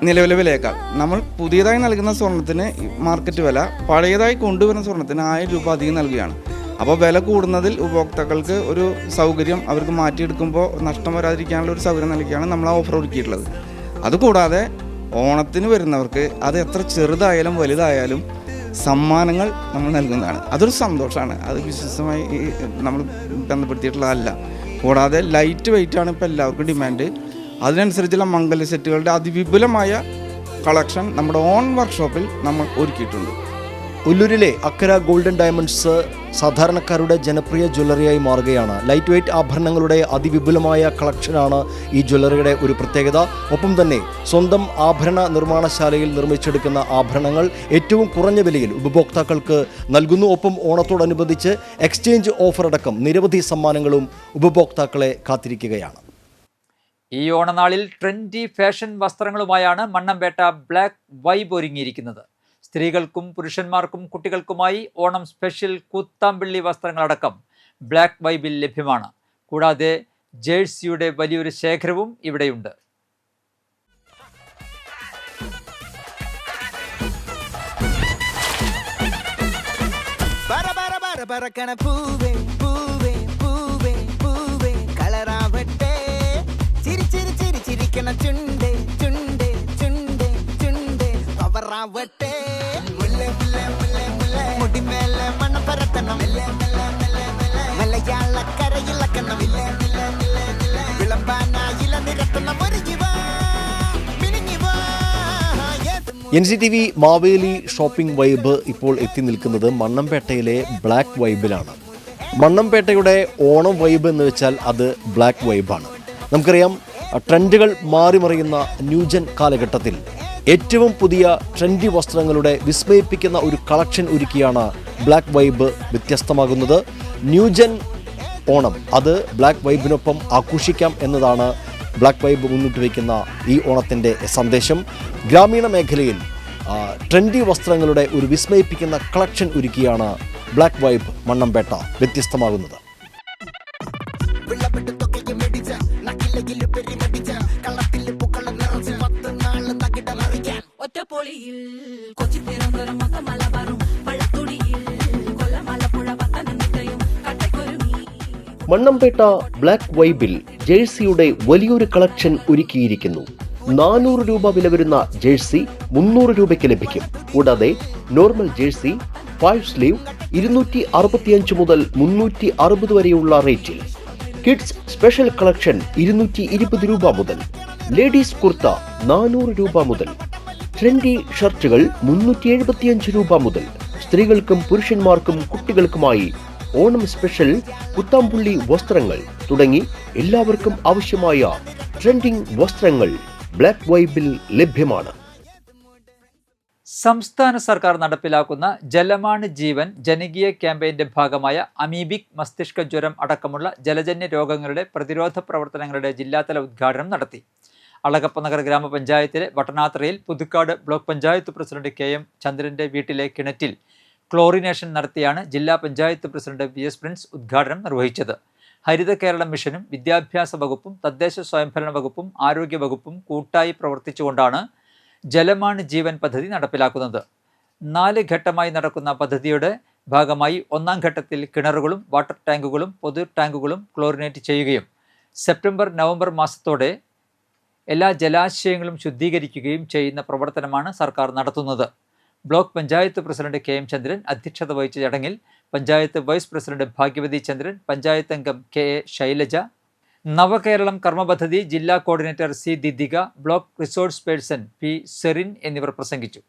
നിലവിലെ വിലയേക്കാൾ നമ്മൾ പുതിയതായി നൽകുന്ന സ്വർണത്തിന് മാർക്കറ്റ് വില, പഴയതായി കൊണ്ടുവരുന്ന സ്വർണത്തിന് 1000 രൂപ അധികം നൽകുകയാണ്. അപ്പോൾ വില കൂടുന്നതിൽ ഉപഭോക്താക്കൾക്ക് ഒരു സൗകര്യം, അവർക്ക് മാറ്റിയെടുക്കുമ്പോൾ നഷ്ടം വരാതിരിക്കാനുള്ള ഒരു സൗകര്യം നൽകിയാണ് നമ്മൾ ആ ഓഫർ ഒരുക്കിയിട്ടുള്ളത്. അതുകൂടാതെ ഓണത്തിന് വരുന്നവർക്ക് അത് എത്ര ചെറുതായാലും വലുതായാലും സമ്മാനങ്ങൾ നമ്മൾ നൽകുന്നതാണ്. അതൊരു സന്തോഷമാണ്. അത് ബിസിനസ്സുമായി നമ്മൾ ബന്ധപ്പെടുത്തിയിട്ടുള്ളതല്ല. കൂടാതെ ലൈറ്റ് വെയ്റ്റാണ് ഇപ്പോൾ എല്ലാവർക്കും ഡിമാൻഡ്. അതിനനുസരിച്ചുള്ള മംഗല സെറ്റുകളുടെ അതിവിപുലമായ കളക്ഷൻ നമ്മുടെ ഓൺ വർക്ക്ഷോപ്പിൽ നമ്മൾ ഒരുക്കിയിട്ടുണ്ട്. ഒല്ലൂരിലെ അക്കര ഗോൾഡൻ ഡയമണ്ട്സ് സാധാരണക്കാരുടെ ജനപ്രിയ ജ്വല്ലറിയായി മാറുകയാണ്. ലൈറ്റ് വെയ്റ്റ് ആഭരണങ്ങളുടെ അതിവിപുലമായ കളക്ഷനാണ് ഈ ജ്വല്ലറിയുടെ ഒരു പ്രത്യേകത. ഒപ്പം തന്നെ സ്വന്തം ആഭരണ നിർമ്മാണശാലയിൽ നിർമ്മിച്ചെടുക്കുന്ന ആഭരണങ്ങൾ ഏറ്റവും കുറഞ്ഞ വിലയിൽ ഉപഭോക്താക്കൾക്ക് നൽകുന്നു. ഒപ്പം ഓണത്തോടനുബന്ധിച്ച് എക്സ്ചേഞ്ച് ഓഫർ അടക്കം നിരവധി സമ്മാനങ്ങളും ഉപഭോക്താക്കളെ കാത്തിരിക്കുകയാണ്. ഈ ഓണനാളിൽ ട്രെൻഡി ഫാഷൻ വസ്ത്രങ്ങളുമായാണ് മണ്ണമ്പേട്ട ബ്ലാക്ക് വൈബ് ഒരുങ്ങിയിരിക്കുന്നത്. സ്ത്രീകൾക്കും പുരുഷന്മാർക്കും കുട്ടികൾക്കുമായി ഓണം സ്പെഷ്യൽ കൂത്താമ്പിള്ളി വസ്ത്രങ്ങളടക്കം ബ്ലാക്ക് വൈബിൽ ലഭ്യമാണ്. കൂടാതെ ജേഴ്സിയുടെ വലിയൊരു ശേഖരവും ഇവിടെയുണ്ട്. NCTV മാവേലി ഷോപ്പിംഗ് വൈബ് ഇപ്പോൾ എത്തി നിൽക്കുന്നത് മണ്ണമ്പേട്ടയിലെ ബ്ലാക്ക് വൈബിലാണ്. മണ്ണമ്പേട്ടയുടെ ഓണം വൈബ് എന്ന് വെച്ചാൽ അത് ബ്ലാക്ക് വൈബാണ്. നമുക്കറിയാം, ട്രെൻഡുകൾ മാറിമറിയുന്ന ന്യൂജൻ കാലഘട്ടത്തിൽ ഏറ്റവും പുതിയ ട്രെൻഡി വസ്ത്രങ്ങളുടെ വിസ്മയിപ്പിക്കുന്ന ഒരു കളക്ഷൻ ഒരുക്കിയാണ് ബ്ലാക്ക് വൈബ് വ്യത്യസ്തമാകുന്നത്. ന്യൂജൻ ഓണം അത് ബ്ലാക്ക് വൈബിനൊപ്പം ആഘോഷിക്കാം എന്നതാണ് ബ്ലാക്ക് വൈബ് മുന്നോട്ട് വയ്ക്കുന്ന ഈ ഓണത്തിൻ്റെ സന്ദേശം. ഗ്രാമീണ മേഖലയിൽ ട്രെൻഡി വസ്ത്രങ്ങളുടെ ഒരു വിസ്മയിപ്പിക്കുന്ന കളക്ഷൻ ഒരുക്കിയാണ് ബ്ലാക്ക് വൈബ് മണ്ണമ്പേട്ട വ്യത്യസ്തമാകുന്നത്. മണ്ണമ്പേട്ട ബ്ലാക്ക് വൈബിൽ ജേഴ്സിയുടെ വലിയൊരു കളക്ഷൻ ഒരുക്കിയിരിക്കുന്നു. 400 രൂപ വില വരുന്ന ജേഴ്സി 300 രൂപയ്ക്ക് ലഭിക്കും. കൂടാതെ നോർമൽ ജേഴ്സി 5 സ്ലീവ് 265 മുതൽ 360 വരെയുള്ള റേറ്റിൽ. കിഡ്സ് സ്പെഷ്യൽ കളക്ഷൻ 220 രൂപ മുതൽ. ലേഡീസ് കുർത്ത 400 രൂപ മുതൽ. ട്രെൻഡി ഷർട്ടുകൾ 375 രൂപ മുതൽ. സ്ത്രീകൾക്കും പുരുഷന്മാർക്കും കുട്ടികൾക്കുമായി ഓണം സ്പെഷ്യൽ കുത്താംപുള്ളി വസ്ത്രങ്ങൾ തുടങ്ങി എല്ലാവർക്കും ആവശ്യമായ ട്രെൻഡിംഗ് വസ്ത്രങ്ങൾ ബ്ലാക്ക് വൈബിൽ ലഭ്യമാണ്. സംസ്ഥാന സർക്കാർ നടപ്പിലാക്കുന്ന ജലമാണ് ജീവൻ ജനകീയ ക്യാമ്പയിന്റെ ഭാഗമായ അമീബിക് മസ്തിഷ്ക ജ്വരം അടക്കമുള്ള ജലജന്യ രോഗങ്ങളുടെ പ്രതിരോധ പ്രവർത്തനങ്ങളുടെ ജില്ലാതല ഉദ്ഘാടനം നടത്തി. അളഗപ്പനഗർ ഗ്രാമപഞ്ചായത്തിലെ വട്ടനാത്രയിൽ Puthukkad block panchayat president KM ചന്ദ്രന്റെ വീട്ടിലെ കിണറ്റിൽ ക്ലോറിനേഷൻ നടത്തിയാണ് ജില്ലാ പഞ്ചായത്ത് പ്രസിഡന്റ് VS പ്രിൻസ് ഉദ്ഘാടനം നിർവഹിച്ചത്. ഹരിത കേരളം മിഷനും വിദ്യാഭ്യാസ വകുപ്പും തദ്ദേശ സ്വയംഭരണ വകുപ്പും ആരോഗ്യ വകുപ്പും കൂട്ടായി പ്രവർത്തിച്ചുകൊണ്ടാണ് ജലമാണ് ജീവൻ പദ്ധതി നടപ്പിലാക്കുന്നത്. 4 ഘട്ടമായി നടക്കുന്ന പദ്ധതിയുടെ ഭാഗമായി 1ാം ഘട്ടത്തിൽ കിണറുകളും വാട്ടർ ടാങ്കുകളും പൊതു ടാങ്കുകളും ക്ലോറിനേറ്റ് ചെയ്യുകയും സെപ്റ്റംബർ-നവംബർ മാസത്തോടെ എല്ലാ ജലാശയങ്ങളും ശുദ്ധീകരിക്കുകയും ചെയ്യുന്ന പ്രവർത്തനമാണ് സർക്കാർ നടത്തുന്നത്. ബ്ലോക്ക് പഞ്ചായത്ത് പ്രസിഡന്റ് KM ചന്ദ്രൻ അധ്യക്ഷത വഹിച്ച ചടങ്ങിൽ പഞ്ചായത്ത് വൈസ് പ്രസിഡന്റ് ഭാഗ്യവതി ചന്ദ്രൻ, പഞ്ചായത്ത് അംഗം KA ശൈലജ, നവകേരളം കർമ്മപദ്ധതി ജില്ലാ coordinator C Didika, block resource person P Serin എന്നിവർ പ്രസംഗിച്ചു.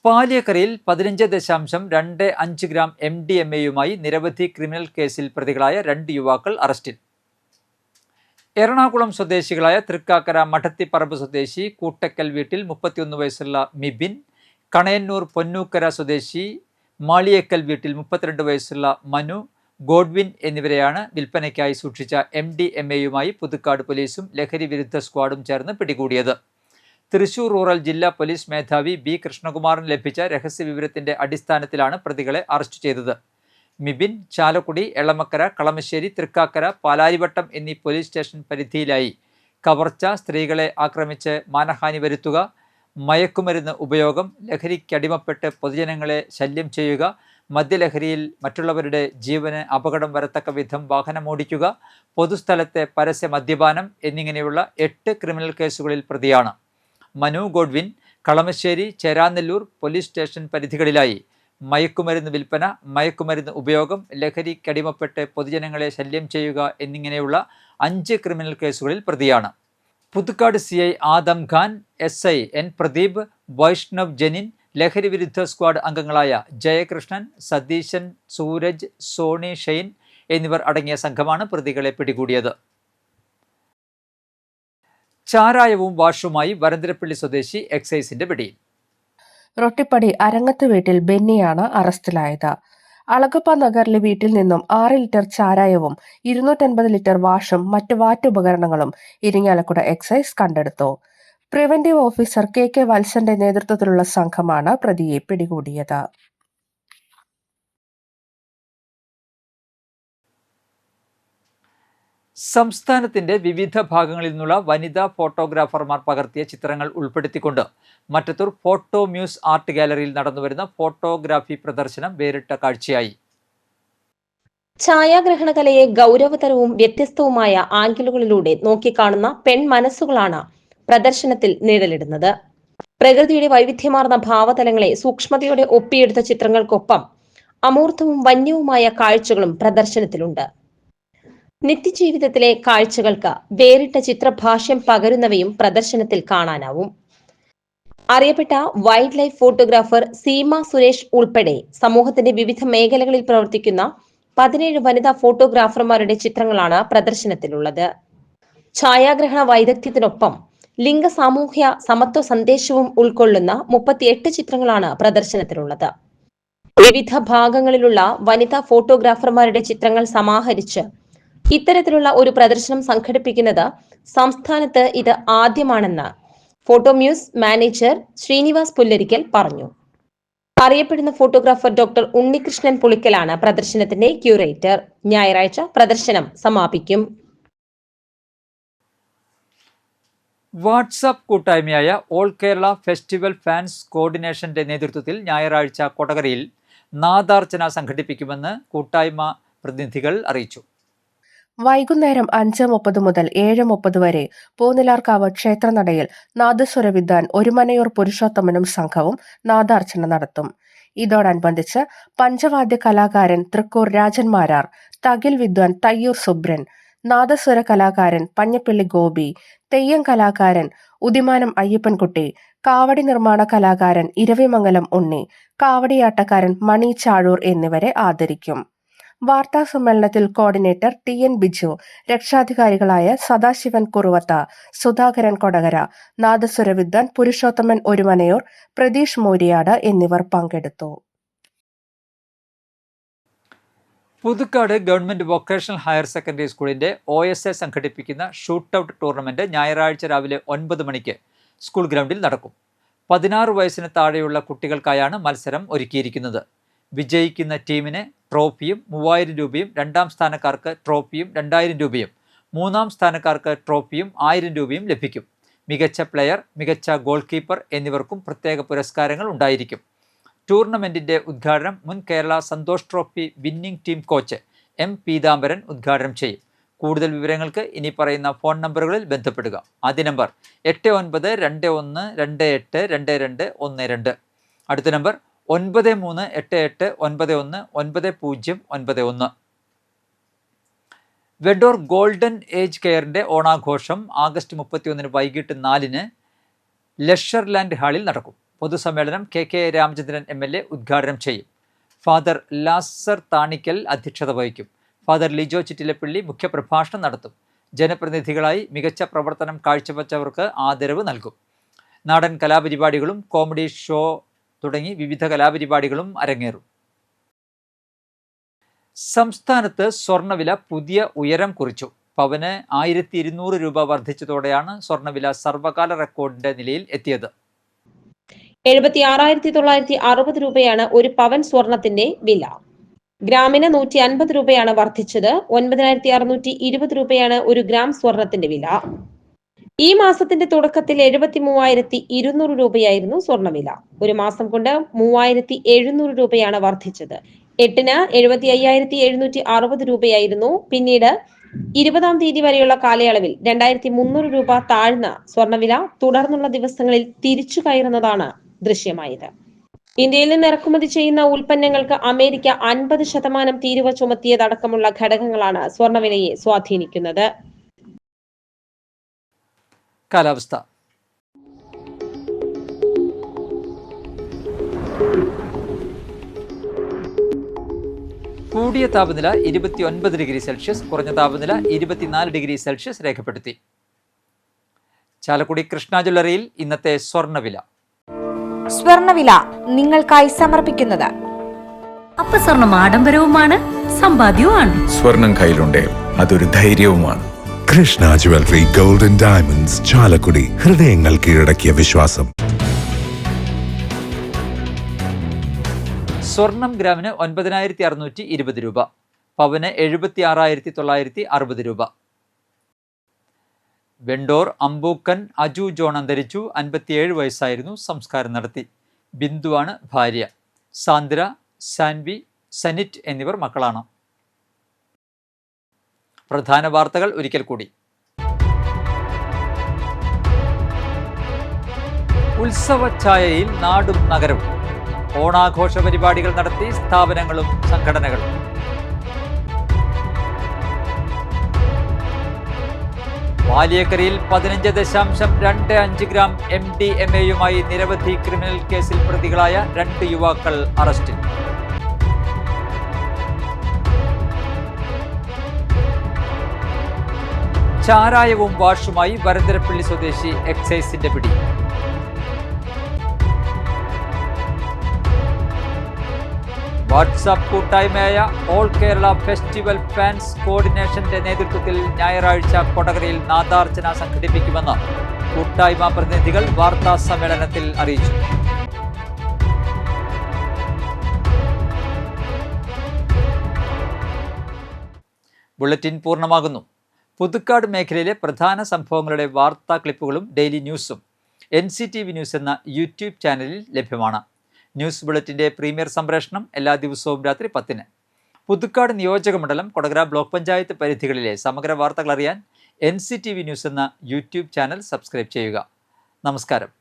പാലിയക്കരയിൽ 15.25 ഗ്രാം MDMA-യുമായി നിരവധി ക്രിമിനൽ കേസിൽ പ്രതികളായ 2 യുവാക്കൾ അറസ്റ്റിൽ. എറണാകുളം സ്വദേശികളായ തൃക്കാക്കര മഠത്തിപ്പറമ്പ് സ്വദേശി കൂട്ടക്കൽ വീട്ടിൽ 31 വയസ്സുള്ള മിബിൻ, കണയന്നൂർ പൊന്നൂക്കര സ്വദേശി മാളിയേക്കൽ വീട്ടിൽ 32 വയസ്സുള്ള മനു, ഗോഡ്വിൻ എന്നിവരെയാണ് വിൽപ്പനയ്ക്കായി സൂക്ഷിച്ച MDMA-യുമായി പുതുക്കാട് പോലീസും ലഹരി വിരുദ്ധ സ്ക്വാഡും ചേർന്ന് പിടികൂടിയത്. തൃശൂർ റൂറൽ ജില്ലാ പോലീസ് മേധാവി B കൃഷ്ണകുമാറിന് ലഭിച്ച രഹസ്യ വിവരത്തിന്റെ അടിസ്ഥാനത്തിലാണ് പ്രതികളെ അറസ്റ്റ് ചെയ്തത്. മിബിൻ ചാലക്കുടി, എളമക്കര, കളമശ്ശേരി, തൃക്കാക്കര, പാലാരിവട്ടം എന്നീ പോലീസ് സ്റ്റേഷൻ പരിധിയിലായി കവർച്ച, സ്ത്രീകളെ ആക്രമിച്ച് മാനഹാനി വരുത്തുക, മയക്കുമരുന്ന് ഉപയോഗം, ലഹരിക്കടിമപ്പെട്ട് പൊതുജനങ്ങളെ ശല്യം ചെയ്യുക, മദ്യലഹരിയിൽ മറ്റുള്ളവരുടെ ജീവന് അപകടം വരത്തക്ക വിധം വാഹനമോടിക്കുക, പൊതുസ്ഥലത്തെ പരസ്യ മദ്യപാനം എന്നിങ്ങനെയുള്ള 8 ക്രിമിനൽ കേസുകളിൽ പ്രതിയാണ്. മനു ഗോഡ്വിൻ കളമശ്ശേരി, ചേരാനെല്ലൂർ പോലീസ് സ്റ്റേഷൻ പരിധികളിലായി മയക്കുമരുന്ന് വിൽപ്പന, മയക്കുമരുന്ന് ഉപയോഗം, ലഹരിക്കടിമപ്പെട്ട് പൊതുജനങ്ങളെ ശല്യം ചെയ്യുക എന്നിങ്ങനെയുള്ള 5 ക്രിമിനൽ കേസുകളിൽ പ്രതിയാണ്. Puthukkad CI Adam Khan, SI N Pradeep, Vaishnav Janin, ലഹരി വിരുദ്ധ സ്ക്വാഡ് അംഗങ്ങളായ ജയകൃഷ്ണൻ, സതീശൻ, സൂരജ്, സോണി ഷെയ്ൻ എന്നിവർ അടങ്ങിയ സംഘമാണ് പ്രതികളെ പിടികൂടിയത്. ചാരായവും വാഷുമായി വരന്തരപ്പള്ളി സ്വദേശി എക്സൈസിന്റെ പിടിയിൽ. റൊട്ടിപ്പടി അരങ്ങത്ത് വീട്ടിൽ ബെന്നിയാണ് അറസ്റ്റിലായത്. അളഗപ്പ നഗറിലെ വീട്ടിൽ നിന്നും 6 ലിറ്റർ ചാരായവും 250 ലിറ്റർ വാഷും മറ്റ് വാറ്റുപകരണങ്ങളും ഇരിങ്ങാലക്കുട എക്സൈസ് കണ്ടെടുത്തു. പ്രിവന്റീവ് ഓഫീസർ KK വത്സന്റെ നേതൃത്വത്തിലുള്ള സംഘമാണ് പ്രതിയെ പിടികൂടിയത്. സംസ്ഥാനത്തിന്റെ വിവിധ ഭാഗങ്ങളിൽ നിന്നുള്ള വനിതാ ഫോട്ടോഗ്രാഫർമാർ പകർത്തിയ ചിത്രങ്ങൾ ഉൾപ്പെടുത്തിക്കൊണ്ട് മറ്റത്തൂർ ഫോട്ടോ മ്യൂസ് ആർട്ട് ഗാലറിയിൽ നടന്നുവരുന്ന ഫോട്ടോഗ്രാഫി പ്രദർശനം വേറിട്ട കാഴ്ചയായി. ഛായാഗ്രഹണ കലയെ ഗൗരവതരവും വ്യത്യസ്തവുമായ ആംഗിളുകളിലൂടെ നോക്കിക്കാണുന്ന പെൺ മനസ്സുകളാണ് പ്രദർശനത്തിൽ നിഴലിടുന്നത്. പ്രകൃതിയുടെ വൈവിധ്യമാർന്ന ഭാവതലങ്ങളെ സൂക്ഷ്മതയോടെ ഒപ്പിയെടുത്ത ചിത്രങ്ങൾക്കൊപ്പം അമൂർത്തവും വന്യവുമായ കാഴ്ചകളും പ്രദർശനത്തിലുണ്ട്. നിത്യജീവിതത്തിലെ കാഴ്ചകൾക്ക് വേറിട്ട ചിത്രഭാഷ്യം പകരുന്നവയും പ്രദർശനത്തിൽ കാണാനാവും. അറിയപ്പെട്ട wild life photographer Seema Suresh ഉൾപ്പെടെ സമൂഹത്തിന്റെ വിവിധ മേഖലകളിൽ പ്രവർത്തിക്കുന്ന 17 വനിതാ ഫോട്ടോഗ്രാഫർമാരുടെ ചിത്രങ്ങളാണ് പ്രദർശനത്തിലുള്ളത്. ഛായാഗ്രഹണ വൈദഗ്ധ്യത്തിനൊപ്പം ലിംഗ സാമൂഹ്യ സമത്വ സന്ദേശവും ഉൾക്കൊള്ളുന്ന 38 ചിത്രങ്ങളാണ് പ്രദർശനത്തിലുള്ളത്. വിവിധ ഭാഗങ്ങളിലുള്ള വനിതാ ഫോട്ടോഗ്രാഫർമാരുടെ ചിത്രങ്ങൾ സമാഹരിച്ച് ഇത്തരത്തിലുള്ള ഒരു പ്രദർശനം സംഘടിപ്പിക്കുന്നത് സംസ്ഥാനത്ത് ഇത് ആദ്യമാണെന്ന് ഫോട്ടോ മ്യൂസ് മാനേജർ ശ്രീനിവാസ് പുല്ലരിക്കൽ പറഞ്ഞു. അറിയപ്പെടുന്ന ഫോട്ടോഗ്രാഫർ ഡോക്ടർ ഉണ്ണികൃഷ്ണൻ പുളിക്കലാണ് പ്രദർശനത്തിന്റെ ക്യൂറേറ്റർ. ഞായറാഴ്ച പ്രദർശനം സമാപിക്കും. വാട്സാപ്പ് കൂട്ടായ്മയായ ഓൾ കേരള ഫെസ്റ്റിവൽ ഫാൻസ് കോർഡിനേഷന്റെ നേതൃത്വത്തിൽ ഞായറാഴ്ച കൊടകരയിൽ നാദാർച്ചന സംഘടിപ്പിക്കുമെന്ന് കൂട്ടായ്മ പ്രതിനിധികൾ അറിയിച്ചു. വൈകുന്നേരം 5:30 മുതൽ 7:30 വരെ പൂനിലാർക്കാവ് ക്ഷേത്രനടയിൽ നാദസ്വരവിദ്വാൻ ഒരുമനയൂർ പുരുഷോത്തമനും സംഘവും നാദാർച്ചന നടത്തും. ഇതോടനുബന്ധിച്ച് പഞ്ചവാദ്യ കലാകാരൻ തൃക്കൂർ രാജന്മാരാർ, തകിൽ വിദ്വാൻ തയ്യൂർ സുബ്രൻ, നാദസ്വര കലാകാരൻ പഞ്ഞപ്പള്ളി ഗോപി, തെയ്യം കലാകാരൻ ഉദിമാനം അയ്യപ്പൻകുട്ടി, കാവടി നിർമ്മാണ കലാകാരൻ ഇരവിമംഗലം ഉണ്ണി, കാവടിയാട്ടക്കാരൻ മണി ചാഴൂർ എന്നിവരെ ആദരിക്കും. വാർത്താ സമ്മേളനത്തിൽ കോർഡിനേറ്റർ TN ബിജു, രക്ഷാധികാരികളായ സദാശിവൻ കുറുവത്ത, സുധാകരൻ കൊടകര, നാദസ്വര വിദ്വാൻ പുരുഷോത്തമൻ ഒരുമനയൂർ, പ്രതീഷ് മോരിയാട് എന്നിവർ പങ്കെടുത്തു. Puthukkad government vocational higher secondary സ്കൂളിന്റെ OSA സംഘടിപ്പിക്കുന്ന ഷൂട്ടൌട്ട് ടൂർണമെന്റ് ഞായറാഴ്ച രാവിലെ 9 മണിക്ക് സ്കൂൾ ഗ്രൗണ്ടിൽ നടക്കും. 16 വയസ്സിന് താഴെയുള്ള കുട്ടികൾക്കായാണ് മത്സരം ഒരുക്കിയിരിക്കുന്നത്. വിജയിക്കുന്ന ടീമിന് ട്രോഫിയും 3000 രൂപയും, രണ്ടാം സ്ഥാനക്കാർക്ക് ട്രോഫിയും 2000 രൂപയും, മൂന്നാം സ്ഥാനക്കാർക്ക് ട്രോഫിയും 1000 രൂപയും ലഭിക്കും. മികച്ച പ്ലെയർ, മികച്ച ഗോൾ കീപ്പർ എന്നിവർക്കും പ്രത്യേക പുരസ്കാരങ്ങൾ ഉണ്ടായിരിക്കും. ടൂർണമെന്റിന്റെ ഉദ്ഘാടനം മുൻ Kerala Santhosh trophy winning team coach M Peethambaran ഉദ്ഘാടനം ചെയ്യും. കൂടുതൽ വിവരങ്ങൾക്ക് ഇനി പറയുന്ന ഫോൺ നമ്പറുകളിൽ ബന്ധപ്പെടുക. ആദ്യ നമ്പർ 8921282212. അടുത്ത നമ്പർ 9388919091. വെഡോർ ഗോൾഡൻ ഏജ് കെയറിന്റെ ഓണാഘോഷം ആഗസ്റ്റ് 31 വൈകിട്ട് 4 ലഷർലാൻഡ് ഹാളിൽ നടക്കും. പൊതുസമ്മേളനം KK രാമചന്ദ്രൻ MLA ഉദ്ഘാടനം ചെയ്യും. ഫാദർ ലാസർ താണിക്കൽ അധ്യക്ഷത വഹിക്കും. ഫാദർ ലിജോ ചിറ്റിലപ്പള്ളി മുഖ്യപ്രഭാഷണം നടത്തും. ജനപ്രതിനിധികളായി മികച്ച പ്രവർത്തനം കാഴ്ചവെച്ചവർക്ക് ആദരവ് നൽകും. നാടൻ കലാപരിപാടികളും കോമഡി ഷോ തുടങ്ങി വിവിധ കലാപരിപാടികളും അരങ്ങേറും. സംസ്ഥാനത്ത് സ്വർണ്ണവില പുതിയ ഉയരം കുറിച്ചു. പവന് 1200 രൂപ വർദ്ധിച്ചതോടെയാണ് സ്വർണ്ണവില സർവകാല റെക്കോർഡിന്റെ നിലയിൽ എത്തിയത്. 76,960 രൂപയാണ് ഒരു പവൻ സ്വർണത്തിന്റെ വില. ഗ്രാമിന് 150 രൂപയാണ് വർദ്ധിച്ചത്. 9,620 രൂപയാണ് ഒരു ഗ്രാം സ്വർണത്തിന്റെ വില. ഈ മാസത്തിന്റെ തുടക്കത്തിൽ 73,200 രൂപയായിരുന്നു സ്വർണ്ണവില. ഒരു മാസം കൊണ്ട് 3,700 രൂപയാണ് വർദ്ധിച്ചത്. 8-ന് 75,760 രൂപയായിരുന്നു. പിന്നീട് 20-ാം തീയതി വരെയുള്ള കാലയളവിൽ 2,300 രൂപ താഴ്ന്ന സ്വർണ്ണവില തുടർന്നുള്ള ദിവസങ്ങളിൽ തിരിച്ചു കയറുന്നതാണ് ദൃശ്യമായത്. ഇന്ത്യയിൽ നിന്ന് ഇറക്കുമതി ചെയ്യുന്ന ഉൽപ്പന്നങ്ങൾക്ക് അമേരിക്ക 50% തീരുവ ചുമത്തിയതടക്കമുള്ള ഘടകങ്ങളാണ് സ്വർണ്ണവിലയെ സ്വാധീനിക്കുന്നത്. കാലാവസ്ഥ. കൂടിയ താപനില 29 ഡിഗ്രി സെൽഷ്യസ്, കുറഞ്ഞ താപനില 24 ഡിഗ്രി സെൽഷ്യസ് രേഖപ്പെടുത്തി. ചാലക്കുടി കൃഷ്ണ ജ്വല്ലറിയിൽ ഇന്നത്തെ സ്വർണ്ണവില. സ്വർണ്ണവില നിങ്ങൾക്കായി സമർപ്പിക്കുന്നത് അപ്പസ്വർണം ആഡംബരവുമാണ്, സമ്പാദ്യവുമാണ്. സ്വർണം കയ്യിലുണ്ടേ അതൊരു ധൈര്യവുമാണ്. Krishna jewellery golden diamonds, Chalakudy. ഹൃദയങ്ങൾ കീഴടക്കിയ വിശ്വാസം. സ്വർണം ഗ്രാമിന് 9,620 രൂപ, പവന് 76,960 രൂപ. വെണ്ടോർ അമ്പൂക്കൻ അജു ജോൺ അന്തരിച്ചു. 57 വയസ്സായിരുന്നു. സംസ്കാരം നടത്തി. ബിന്ദുവാണ് ഭാര്യ. സാന്ദ്ര, സാൻവി, സനിറ്റ് എന്നിവർ മക്കളാണ്. പ്രധാന വാർത്തകൾ ഒരിക്കൽ കൂടി. ഉത്സവഛായയിൽ നാടും നഗരവും. ഓണാഘോഷ പരിപാടികൾ നടത്തി സ്ഥാപനങ്ങളും സംഘടനകളും. വാലിയക്കരയിൽ 15.25 ഗ്രാം MDMA-യുമായി നിരവധി ക്രിമിനൽ കേസിൽ പ്രതികളായ 2 യുവാക്കൾ അറസ്റ്റിൽ. ചാരായവും വാഷുമായി വരന്തരപ്പള്ളി സ്വദേശി എക്സൈസിന്റെ പിടി. വാട്സാപ്പ് കൂട്ടായ്മയായ ഓൾ കേരള ഫെസ്റ്റിവൽ ഫാൻസ് കോർഡിനേഷന്റെ നേതൃത്വത്തിൽ ഞായറാഴ്ച കൊടകരയിൽ നാദാർച്ചന സംഘടിപ്പിക്കുമെന്ന് കൂട്ടായ്മ പ്രതിനിധികൾ വാർത്താ സമ്മേളനത്തിൽ അറിയിച്ചു. ബുള്ളറ്റിൻ പൂർണ്ണമാകുന്നു. പുതുക്കാട് മേഖലയിലെ പ്രധാന സംഭവങ്ങളുടെ വാർത്താ ക്ലിപ്പുകളും ഡെയിലി ന്യൂസും NCTV ന്യൂസ് എന്ന യൂട്യൂബ് ചാനലിൽ ലഭ്യമാണ്. ന്യൂസ് ബുള്ളറ്റിൻ്റെ പ്രീമിയർ സംപ്രേഷണം എല്ലാ ദിവസവും രാത്രി 10-ന്. പുതുക്കാട് നിയോജക മണ്ഡലം, കൊടകര ബ്ലോക്ക് പഞ്ചായത്ത് പരിധികളിലെ സമഗ്ര വാർത്തകൾ അറിയാൻ NCTV ന്യൂസ് എന്ന യൂട്യൂബ് ചാനൽ സബ്സ്ക്രൈബ് ചെയ്യുക. നമസ്കാരം.